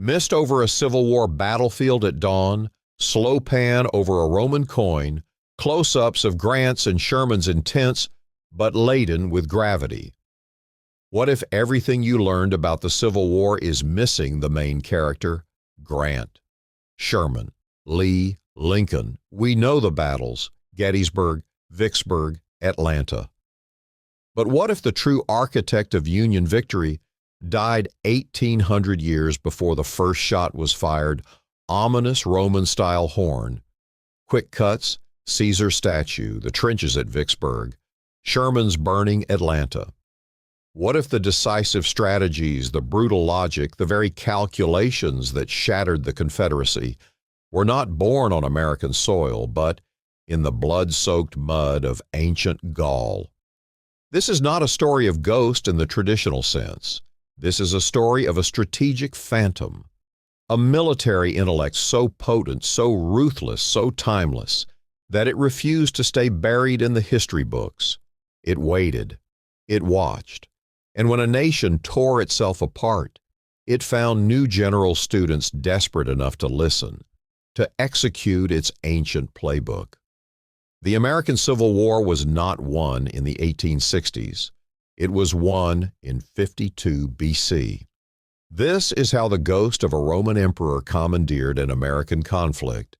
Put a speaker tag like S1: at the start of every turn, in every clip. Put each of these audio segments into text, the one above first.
S1: Mist over a Civil War battlefield at dawn, slow pan over a Roman coin, close-ups of Grant's and Sherman's intense, but laden with gravity. What if everything you learned about the Civil War is missing the main character, Grant? Sherman, Lee, Lincoln. We know the battles, Gettysburg, Vicksburg, Atlanta. But what if the true architect of Union victory died 1,800 years before the first shot was fired, ominous Roman-style horn, quick cuts, Caesar statue, the trenches at Vicksburg, Sherman's burning Atlanta? What if the decisive strategies, the brutal logic, the very calculations that shattered the Confederacy were not born on American soil, but in the blood-soaked mud of ancient Gaul? This is not a story of ghost in the traditional sense. This is a story of a strategic phantom, a military intellect so potent, so ruthless, so timeless, that it refused to stay buried in the history books. It waited, it watched, and when a nation tore itself apart, it found new general students desperate enough to listen, to execute its ancient playbook. The American Civil War was not won in the 1860s. It was won in 52 BC. This is how the ghost of a Roman emperor commandeered an American conflict,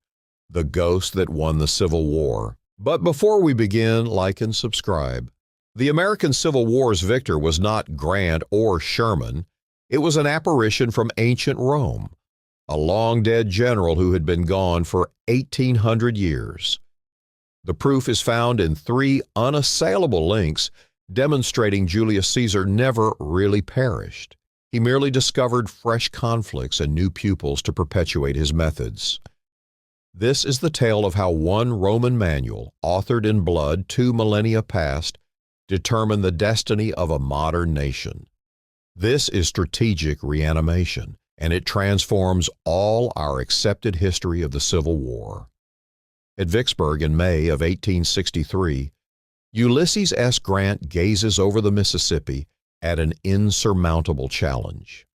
S1: the ghost that won the Civil War. But before we begin, like and subscribe. The American Civil War's victor was not Grant or Sherman. It was an apparition from ancient Rome, a long-dead general who had been gone for 1,800 years. The proof is found in 3 unassailable links demonstrating Julius Caesar never really perished. He merely discovered fresh conflicts and new pupils to perpetuate his methods. This is the tale of how one Roman manual, authored in blood 2 millennia past, determined the destiny of a modern nation. This is strategic reanimation, and it transforms all our accepted history of the Civil War. At Vicksburg in May of 1863, Ulysses S. Grant gazes over the Mississippi at an insurmountable challenge.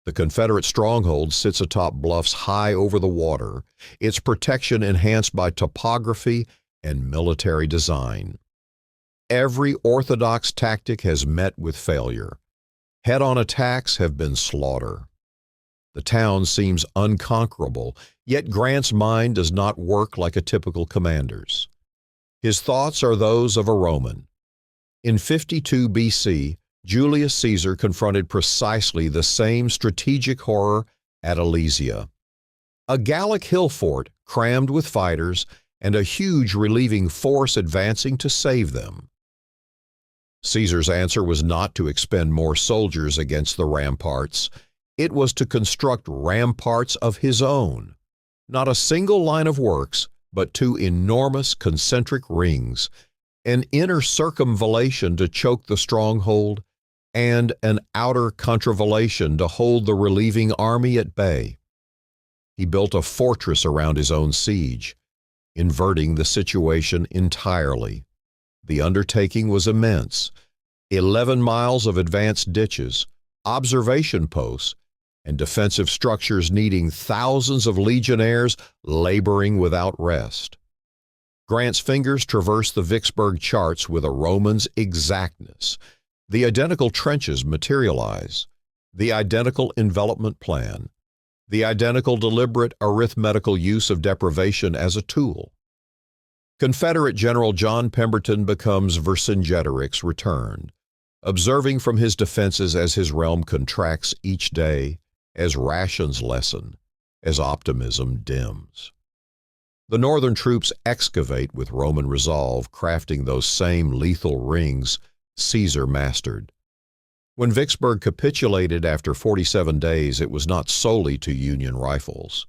S1: The Confederate stronghold sits atop bluffs high over the water, its protection enhanced by topography and military design. Every orthodox tactic has met with failure. Head-on attacks have been slaughter. The town seems unconquerable, yet Grant's mind does not work like a typical commander's. His thoughts are those of a Roman. In 52 BC, Julius Caesar confronted precisely the same strategic horror at Alesia. A Gallic hill fort crammed with fighters and a huge relieving force advancing to save them. Caesar's answer was not to expend more soldiers against the ramparts. It was to construct ramparts of his own. Not a single line of works, but 2 enormous concentric rings, an inner circumvallation to choke the stronghold, and an outer contravallation to hold the relieving army at bay. He built a fortress around his own siege, inverting the situation entirely. The undertaking was immense. 11 miles of advanced ditches, observation posts, and defensive structures needing thousands of legionnaires laboring without rest. Grant's fingers traversed the Vicksburg charts with a Roman's exactness. The identical trenches materialize, the identical envelopment plan, the identical deliberate arithmetical use of deprivation as a tool. Confederate General John Pemberton becomes Vercingetorix returned, observing from his defenses as his realm contracts each day, as rations lessen, as optimism dims. The Northern troops excavate with Roman resolve, crafting those same lethal rings Caesar mastered. When Vicksburg capitulated after 47 days, it was not solely to Union rifles.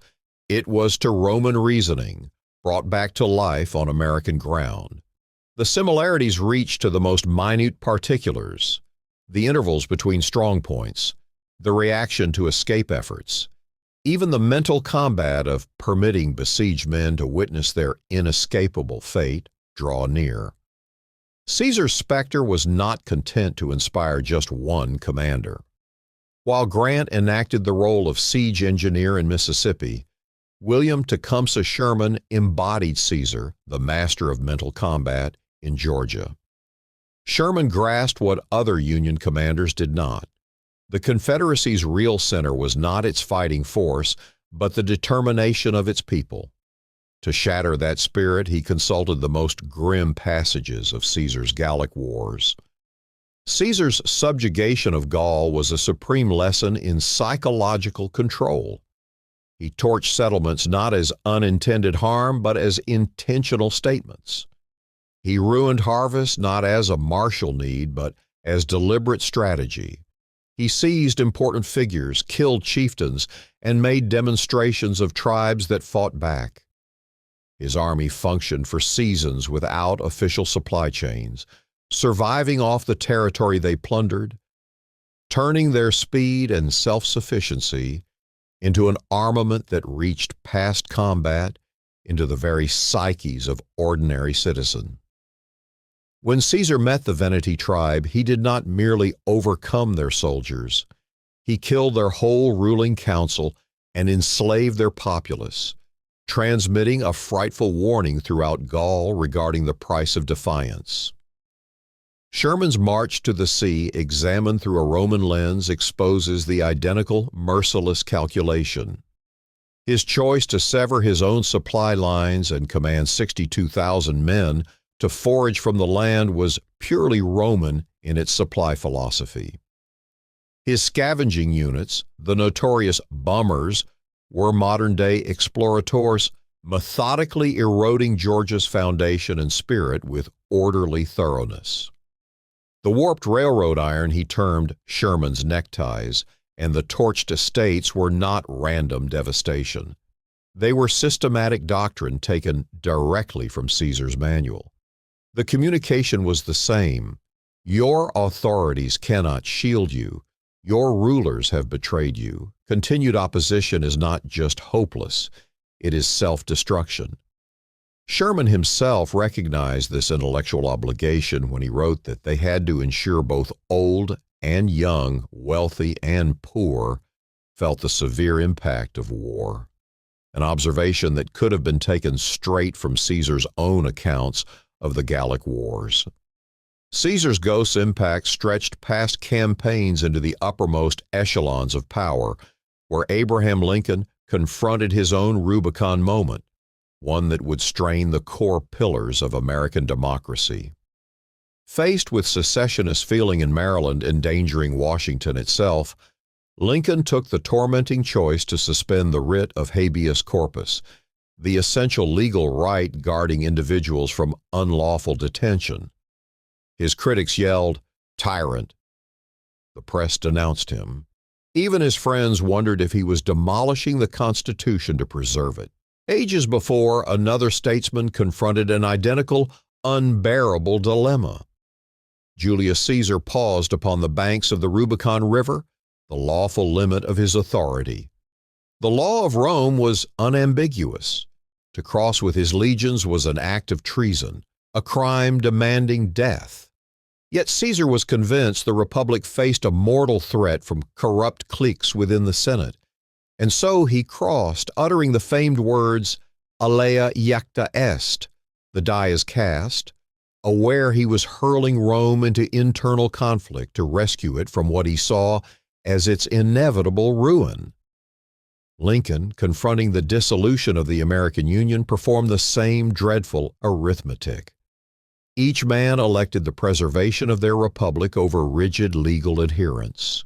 S1: It was to Roman reasoning, brought back to life on American ground. The similarities reach to the most minute particulars, the intervals between strong points, the reaction to escape efforts, even the mental combat of permitting besieged men to witness their inescapable fate draw near. Caesar's specter was not content to inspire just one commander. While Grant enacted the role of siege engineer in Mississippi, William Tecumseh Sherman embodied Caesar, the master of mental combat, in Georgia. Sherman grasped what other Union commanders did not. The Confederacy's real center was not its fighting force, but the determination of its people. To shatter that spirit, he consulted the most grim passages of Caesar's Gallic Wars. Caesar's subjugation of Gaul was a supreme lesson in psychological control. He torched settlements not as unintended harm, but as intentional statements. He ruined harvests not as a martial need, but as deliberate strategy. He seized important figures, killed chieftains, and made demonstrations of tribes that fought back. His army functioned for seasons without official supply chains, surviving off the territory they plundered, turning their speed and self-sufficiency into an armament that reached past combat into the very psyches of ordinary citizens. When Caesar met the Veneti tribe, he did not merely overcome their soldiers. He killed their whole ruling council and enslaved their populace, transmitting a frightful warning throughout Gaul regarding the price of defiance. Sherman's march to the sea, examined through a Roman lens, exposes the identical, merciless calculation. His choice to sever his own supply lines and command 62,000 men to forage from the land was purely Roman in its supply philosophy. His scavenging units, the notorious bummers, were modern-day explorators, methodically eroding Georgia's foundation and spirit with orderly thoroughness. The warped railroad iron he termed Sherman's neckties, and the torched estates were not random devastation. They were systematic doctrine taken directly from Caesar's manual. The communication was the same. Your authorities cannot shield you. Your rulers have betrayed you. Continued opposition is not just hopeless, it is self-destruction. Sherman himself recognized this intellectual obligation when he wrote that they had to ensure both old and young, wealthy and poor, felt the severe impact of war, an observation that could have been taken straight from Caesar's own accounts of the Gallic Wars. Caesar's ghost's impact stretched past campaigns into the uppermost echelons of power, where Abraham Lincoln confronted his own Rubicon moment, one that would strain the core pillars of American democracy. Faced with secessionist feeling in Maryland endangering Washington itself, Lincoln took the tormenting choice to suspend the writ of habeas corpus, the essential legal right guarding individuals from unlawful detention. His critics yelled, "Tyrant." The press denounced him. Even his friends wondered if he was demolishing the Constitution to preserve it. Ages before, another statesman confronted an identical, unbearable dilemma. Julius Caesar paused upon the banks of the Rubicon River, the lawful limit of his authority. The law of Rome was unambiguous. To cross with his legions was an act of treason, a crime demanding death. Yet Caesar was convinced the Republic faced a mortal threat from corrupt cliques within the Senate, and so he crossed, uttering the famed words, "Alea iacta est," the die is cast, aware he was hurling Rome into internal conflict to rescue it from what he saw as its inevitable ruin. Lincoln, confronting the dissolution of the American Union, performed the same dreadful arithmetic. Each man elected the preservation of their republic over rigid legal adherence.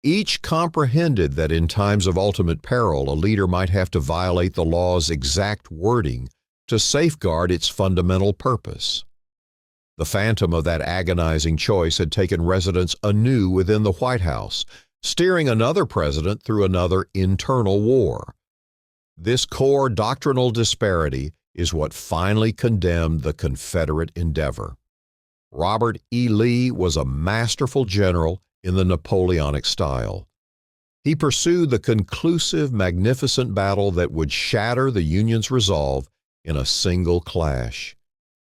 S1: Each comprehended that in times of ultimate peril, a leader might have to violate the law's exact wording to safeguard its fundamental purpose. The phantom of that agonizing choice had taken residence anew within the White House, steering another president through another internal war. This core doctrinal disparity is what finally condemned the Confederate endeavor. Robert E. Lee was a masterful general in the Napoleonic style. He pursued the conclusive, magnificent battle that would shatter the Union's resolve in a single clash.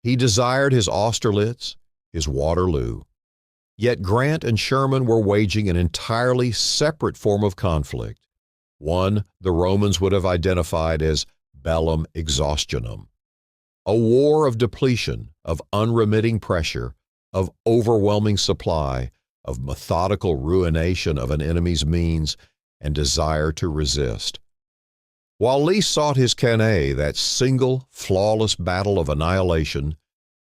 S1: He desired his Austerlitz, his Waterloo. Yet Grant and Sherman were waging an entirely separate form of conflict, one the Romans would have identified as bellum exhaustionum, a war of depletion, of unremitting pressure, of overwhelming supply, of methodical ruination of an enemy's means and desire to resist. While Lee sought his Cannae, that single, flawless battle of annihilation,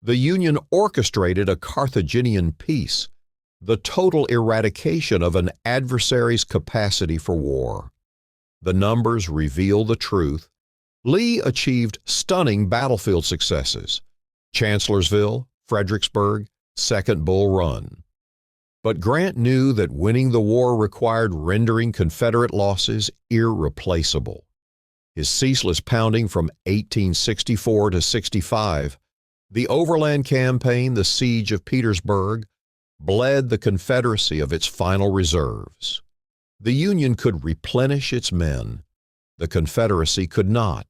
S1: the Union orchestrated a Carthaginian peace, the total eradication of an adversary's capacity for war. The numbers reveal the truth. Lee achieved stunning battlefield successes: Chancellorsville, Fredericksburg, Second Bull Run. But Grant knew that winning the war required rendering Confederate losses irreplaceable. His ceaseless pounding from 1864 to 65, the Overland Campaign, the Siege of Petersburg, bled the Confederacy of its final reserves. The Union could replenish its men. The Confederacy could not.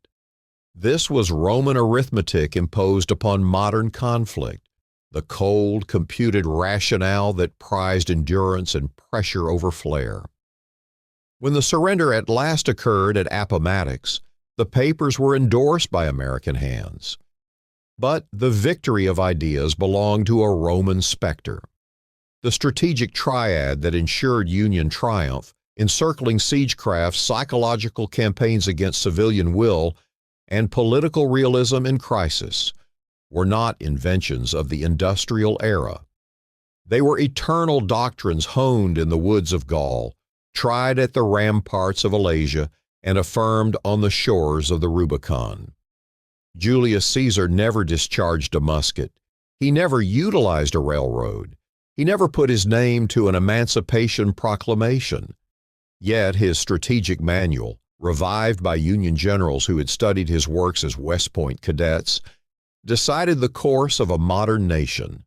S1: This was Roman arithmetic imposed upon modern conflict, the cold, computed rationale that prized endurance and pressure over flair. When the surrender at last occurred at Appomattox, the papers were endorsed by American hands. But the victory of ideas belonged to a Roman specter. The strategic triad that ensured Union triumph, encircling siegecraft, psychological campaigns against civilian will, and political realism in crisis, were not inventions of the industrial era. They were eternal doctrines honed in the woods of Gaul, tried at the ramparts of Alasia, and affirmed on the shores of the Rubicon. Julius Caesar never discharged a musket. He never utilized a railroad. He never put his name to an Emancipation Proclamation. Yet his strategic manual, revived by Union generals who had studied his works as West Point cadets, decided the course of a modern nation.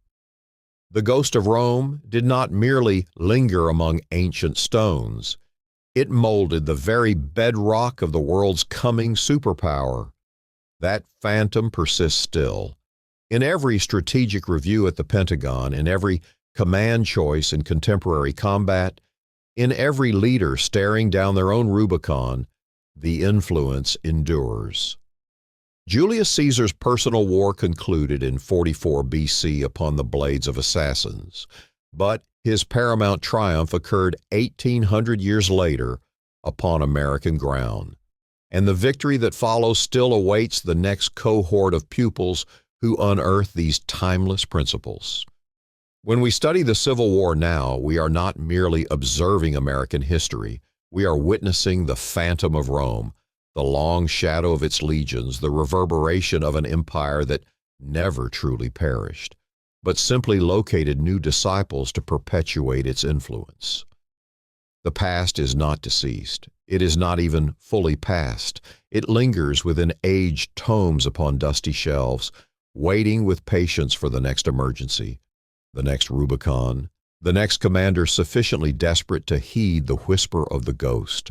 S1: The ghost of Rome did not merely linger among ancient stones. It molded the very bedrock of the world's coming superpower. That phantom persists still. In every strategic review at the Pentagon, in every command choice in contemporary combat, in every leader staring down their own Rubicon, the influence endures. Julius Caesar's personal war concluded in 44 BC upon the blades of assassins, but his paramount triumph occurred 1,800 years later upon American ground, and the victory that follows still awaits the next cohort of pupils who unearth these timeless principles. When we study the Civil War now, we are not merely observing American history. We are witnessing the phantom of Rome, the long shadow of its legions, the reverberation of an empire that never truly perished, but simply located new disciples to perpetuate its influence. The past is not deceased. It is not even fully past. It lingers within aged tomes upon dusty shelves, waiting with patience for the next emergency, the next Rubicon, the next commander sufficiently desperate to heed the whisper of the ghost.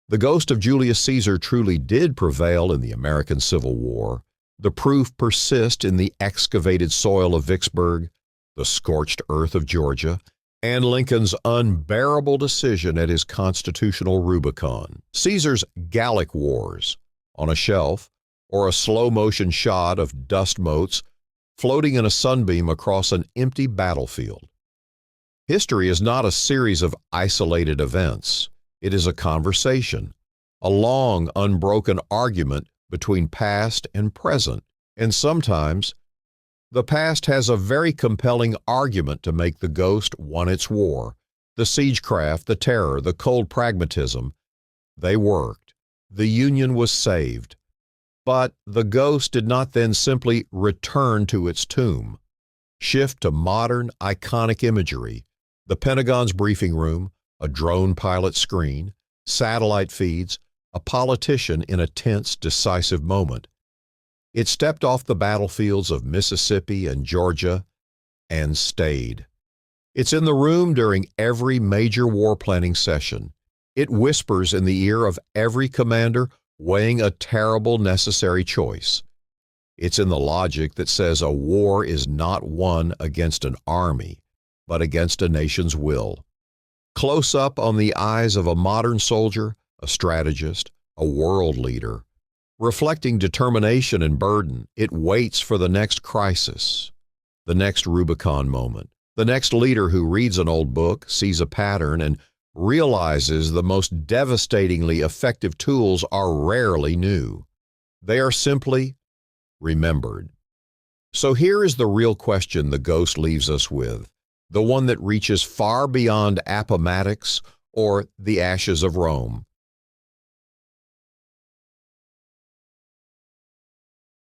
S1: The ghost of Julius Caesar truly did prevail in the American Civil War. The proof persists in the excavated soil of Vicksburg, the scorched earth of Georgia, and Lincoln's unbearable decision at his constitutional Rubicon. Caesar's Gallic Wars, on a shelf, or a slow-motion shot of dust motes floating in a sunbeam across an empty battlefield. History is not a series of isolated events. It is a conversation, a long, unbroken argument between past and present, and sometimes the past has a very compelling argument to make the ghost won its war. The siegecraft, the terror, the cold pragmatism, they worked. The Union was saved. But the ghost did not then simply return to its tomb. Shift to modern, iconic imagery, the Pentagon's briefing room, a drone pilot screen, satellite feeds, a politician in a tense, decisive moment. It stepped off the battlefields of Mississippi and Georgia and stayed. It's in the room during every major war planning session. It whispers in the ear of every commander weighing a terrible necessary choice. It's in the logic that says a war is not won against an army. but against a nation's will. Close up on the eyes of a modern soldier, a strategist, a world leader. Reflecting determination and burden, it waits for the next crisis, the next Rubicon moment, the next leader who reads an old book, sees a pattern, and realizes the most devastatingly effective tools are rarely new. They are simply remembered. So here is the real question the Ghost leaves us with, the one that reaches far beyond Appomattox or the ashes of Rome.